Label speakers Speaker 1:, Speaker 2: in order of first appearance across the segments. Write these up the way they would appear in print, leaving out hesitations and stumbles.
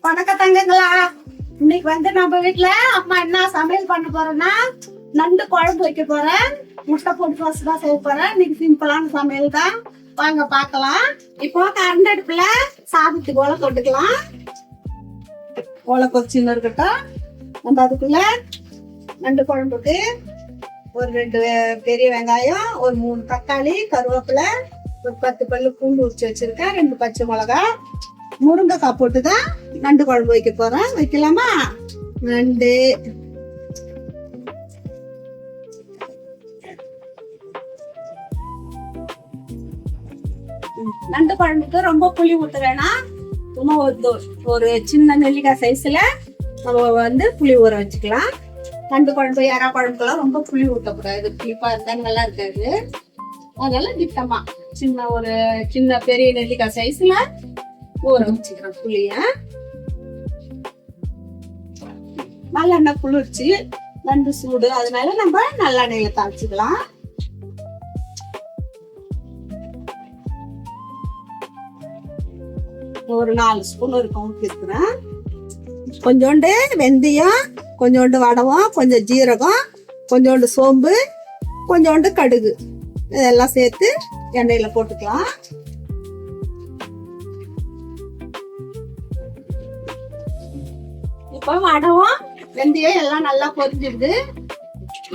Speaker 1: வணக்கம் தங்கங்களா. இன்னைக்கு நம்ம வீட்டுல அம்மா என்ன சமையல் பண்ண போறேன்னா நண்டு குழம்பு வைக்க போறேன். முட்டை போட்டு வச்சு தான் செய்ய போறேன். இன்னைக்கு சிம்பிளான சமையல் தான், வாங்க பார்க்கலாம். இப்போ கரண்ட் அடுப்புல சாதத்துக்கு ஓலை போட்டுக்கலாம். ஓலை கொச்சின்னு இருக்கட்டும். நம்ம அதுக்குள்ள நண்டு குழம்புக்கு ஒரு 2 பெரிய வெங்காயம், ஒரு 3 தக்காளி, கருவேப்பிலை, ஒரு 10 பல்லு பூண்டு உரிச்சு வச்சிருக்கேன், 2 பச்சை மிளகாய், முருங்கைக்காய் போட்டுதான் நண்டு குழம்பு வைக்க போறேன். வைக்கலாமா? நண்டு நண்டு குழம்புக்கு ரொம்ப புளி ஊத்த வேணாம். சும்மா ஒரு சின்ன நெல்லிக்காய் சைஸ்ல நம்ம புளி ஊற வச்சுக்கலாம். நண்டு குழம்பு, எறா குழம்புக்கெல்லாம் ரொம்ப புளி ஊற்றக்கூடாது. புளிப்பா இருந்தா நல்லா இருக்காது. அதனால திட்டமா சின்ன பெரிய நெல்லிக்காய் சைஸ்ல ஊற வச்சுக்கிறேன் புளிய. நல்லெண்ணெய் குளிர்ச்சி, நண்டு சூடு, அதனால நம்ம நல்லெண்ணெயில தாளிச்சுக்கலாம். ஒரு 4 ஸ்பூன் இருக்கும் ஊற்றிருக்கிறேன். கொஞ்சோண்டு வெந்தயம், கொஞ்சோண்டு வடவம், கொஞ்சம் ஜீரகம், கொஞ்சோண்டு சோம்பு, கொஞ்சோண்டு கடுகு, இதெல்லாம் சேர்த்து எண்ணெயில போட்டுக்கலாம். இப்போ வடவம் வெந்தயம் எல்லாம் நல்லா பொரிஞ்சிடுது,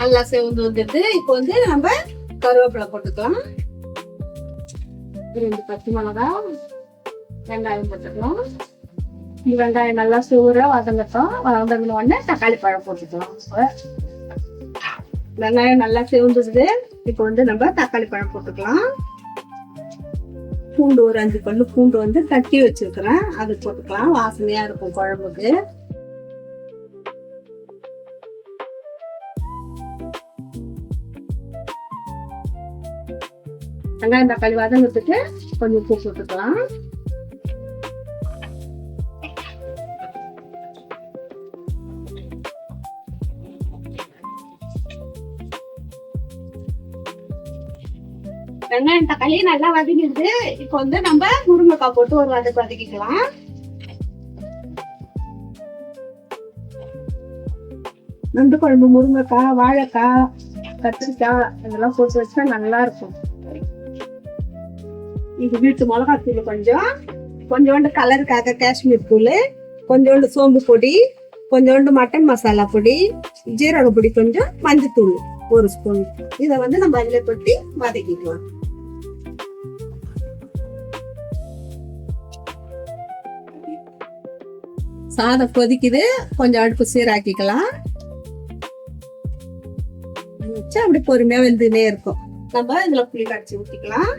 Speaker 1: நல்லா செவந்து வந்துடுது. இப்போ நம்ம கருவேப்பிலை போட்டுக்கலாம். 2 பச்சை மிளகாய், வெங்காயம் போட்டுக்கலாம். வெங்காயம் நல்லா சூற வதங்கட்டும். வதங்கினோடனே தக்காளி பழம் போட்டுக்கலாம். வெங்காயம் நல்லா செவந்துடுது. இப்போ நம்ம தக்காளி பழம் போட்டுக்கலாம். பூண்டு ஒரு 5 பல்லு பூண்டு தட்டி வச்சிருக்கிறேன், அது போட்டுக்கலாம். வாசனையா இருக்கும் குழம்புக்கு. வெங்காயம் தக்காளி வதங்கிறதுக்கு கொஞ்சம் உப்பு போட்டுக்கலாம். வெங்காயம் தக்காளி நல்லா வதங்கிடுது. இப்போ நம்ம முருங்கைக்காய் போட்டு ஒரு வதக்கிக்கலாம். நண்டு குழம்பு முருங்கைக்காய், வாழைக்காய், கத்திரிக்காய் இதெல்லாம் போட்டு வச்சா நல்லா இருக்கும். இது வீட்டு மிளகாத்தூள், கொஞ்சோண்டு கலருக்காக காஷ்மீர் தூள், கொஞ்சோண்டு சோம்பு பொடி, கொஞ்சோண்டு மட்டன் மசாலா பொடி, ஜீரக பொடி, கொஞ்சம் மஞ்சத்தூள் 1 ஸ்பூன். இதை நம்ம அதில் கொட்டி வதக்கிக்கலாம். சாதம் கொதிக்குது, கொஞ்சம் அடுப்பு சீராக்கிக்கலாம். அப்படி பொறுமையா வெந்துனே இருக்கும். நம்ம இதுல புளி கரைச்சி ஊத்திக்கலாம்.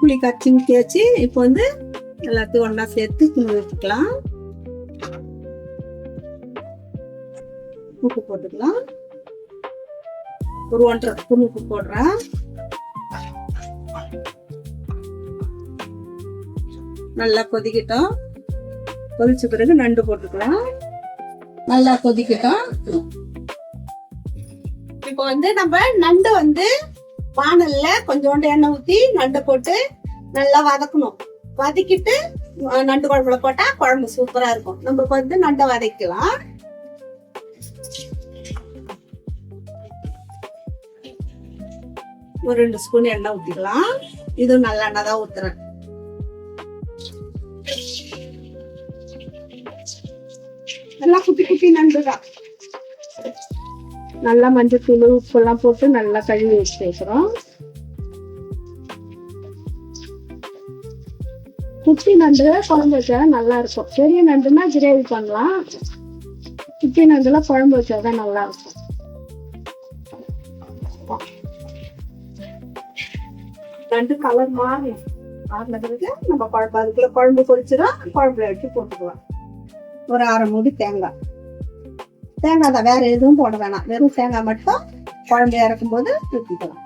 Speaker 1: புளி கரைச்சி ஊற்றியாச்சு. இப்போ எல்லாத்தையும் ஒன்னா சேர்த்து கிண்டி ஊற்றிக்கலாம். உப்பு போட்டுக்கலாம். ஒரு 1.5 ஸ்பூன் உப்பு போடுறேன். நல்லா கொதிக்கட்டும். கொதிச்ச பிறகு நண்டு போட்டுக்கலாம். நல்லா கொதிக்கட்டும். இப்போ நம்ம நண்டு வானல்ல கொஞ்சோண்டு எண்ணெய் ஊத்தி நண்டை போட்டு நல்லா வதக்கணும். வதக்கிட்டு நண்டு குழம்புல போட்டா குழம்பு சூப்பரா இருக்கும். நம்ம நண்டை வதக்கலாம். ஒரு 2 ஸ்பூன் எண்ணெய் ஊத்திக்கலாம். இது நல்லெண்ணெய் தான் ஊத்துறேன். நல்லா குட்டி குட்டி நண்டு தான். நல்லா மஞ்சள் தூள், உப்பு எல்லாம் போட்டு நல்லா கழுவி வச்சு வைக்கிறோம். குட்டி நண்டு குழம்பு வச்சா நல்லா இருக்கும். பெரிய நண்டுன்னா கிரேவி பண்ணலாம். குட்டி நண்டுல குழம்பு வச்சாதான் நல்லா இருக்கும். நண்டு கலர் மாறி ஆறுனதுக்கு நம்ம குழம்பு, அதுக்குள்ள குழம்பு பொரிச்சிடும். குழம்புல எடுத்து போட்டுக்கலாம். ஒரு 1/2 மூடி தேங்காய் தான், வேற எதுவும் போட வேணாம். வெறும் தேங்காய் மட்டும் குழம்பு இறக்கும் போது ஊற்றிக்கலாம்.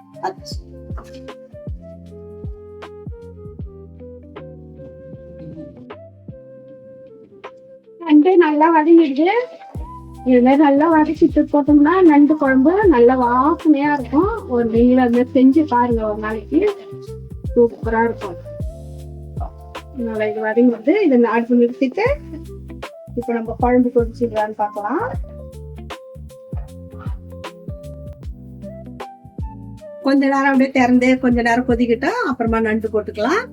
Speaker 1: நண்டு நல்லா வதங்கிடுது. இது மாதிரி நல்லா வதக்கிட்டு போட்டோம்னா நண்டு குழம்பு நல்லா வாசனையா இருக்கும். ஒரு நீங்களும் அது மாதிரி செஞ்சு பாருங்க ஒரு நாளைக்கு, சூப்பரா இருக்கும். நல்லா இது வதங்கி வந்து இதை அடுப்பு நிறுத்திட்டு இப்ப நம்ம குழம்பு கொதிச்சுக்கலான்னு பார்க்கலாம். கொஞ்ச நேரம் அப்படியே திறந்து கொஞ்ச நேரம் கொதிக்கிட்டோம், அப்புறமா நண்டு போட்டுக்கலாம்.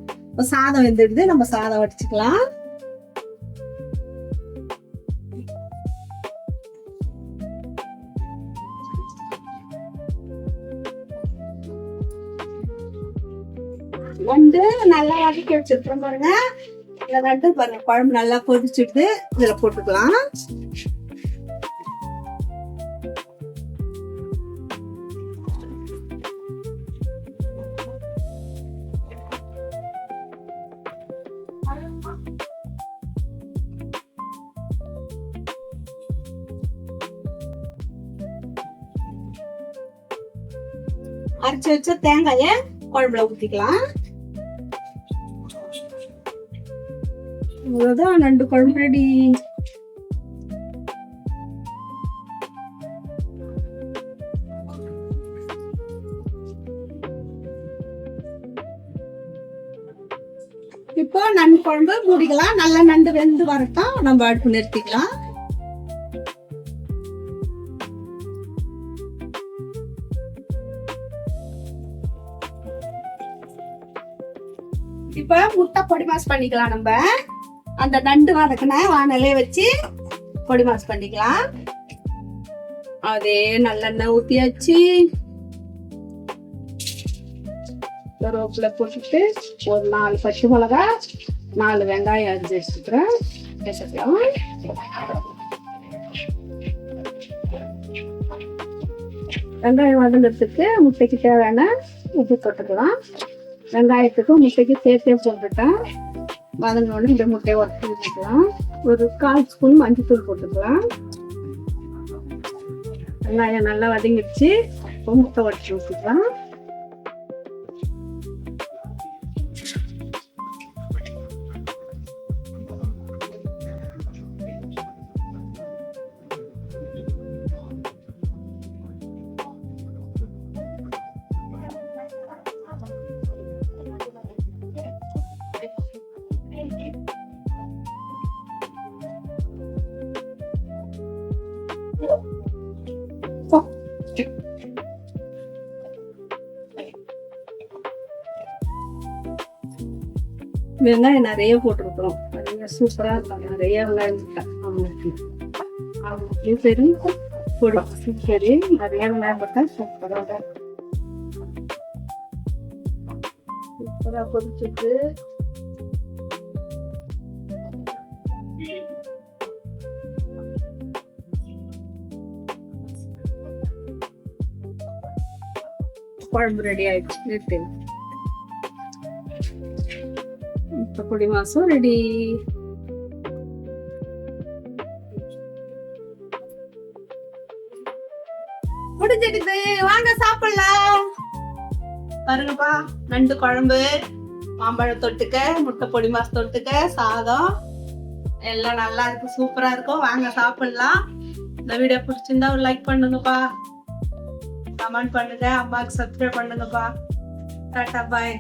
Speaker 1: சாதம் வெந்துடுது, நம்ம சாதம் வடிச்சுக்கலாம். நண்டு நல்லா வதக்கி வச்சிருக்கோம் பாருங்க. இந்த நண்டு பாருங்க குழம்பு நல்லா கொதிச்சுடுது, இதுல போட்டுக்கலாம். அரைச்சு வச்ச தேங்காய குழம்புல ஊத்திக்கலாம். அவ்வளவுதான், நண்டு குழம்பு ரெடி. இப்போ நண்டு குழம்பு மூடிக்கலாம். நல்லா நண்டு வெந்து வரட்டும், நம்ம அடுப்பு நிறுத்திக்கலாம். இப்ப முட்டை பொடி மாஸ் பண்ணிக்கலாம். நம்ம அந்த நண்டு வதக்கின வானலே வச்சு பொடி மாஸ் பண்ணிக்கலாம். அதே நல்லெண்ணெய் ஊத்தியாச்சு, கருவேப்பிலை போட்டுட்டு ஒரு 4 பச்சை மிளகா 4 வெங்காயம் அரிஞ்சு வச்சுக்கிறேன். வெங்காயம் வதங்கிறதுக்கு முட்டைக்கு தேவையான உப்பு போட்டுக்கலாம். வெங்காயத்துக்கும் முட்டைக்கு சேர்த்தே போட்டுட்டேன். வதங்கினோடனே இந்த முட்டையை உடச்சி ஊற்றிக்கலாம். ஒரு 1/4 ஸ்பூன் மஞ்சள்தூள் போட்டுக்கலாம். வெங்காயம் நல்லா வதங்கிடுச்சு, இப்போ முட்டை உடச்சி ஊற்றிக்கலாம். வெங்காயம் நிறைய போட்டிருக்கிறோம், சூப்பரா இருக்கும். நிறைய வெங்காயம் சரி பொடி சரி நிறைய வெங்காயம் போட்டா சூப்பரா சூப்பரா பொரிச்சுட்டு குழம்பு ரெடி ஆயிடுச்சு. இப்ப பொடி மாசம் ரெடி. முடிஞ்சிடுது, வாங்க சாப்பிடலாம். பாருங்கப்பா, நண்டு குழம்பு, மாம்பழம் தொட்டுக்க, முட்டை பொடி மாசம் தொட்டுக்க, சாதம் எல்லாம் நல்லா இருக்கு, சூப்பரா இருக்கும். வாங்க சாப்பிடலாம். இந்த வீடியோ பிடிச்சிருந்தா ஒரு லைக் பண்ணுங்கப்பா, கமெண்ட் பண்ணுங்க, அம்மாவுக்கு சப்ஸ்கிரைப் பண்ணுங்கப்பா. டாடா பாய்.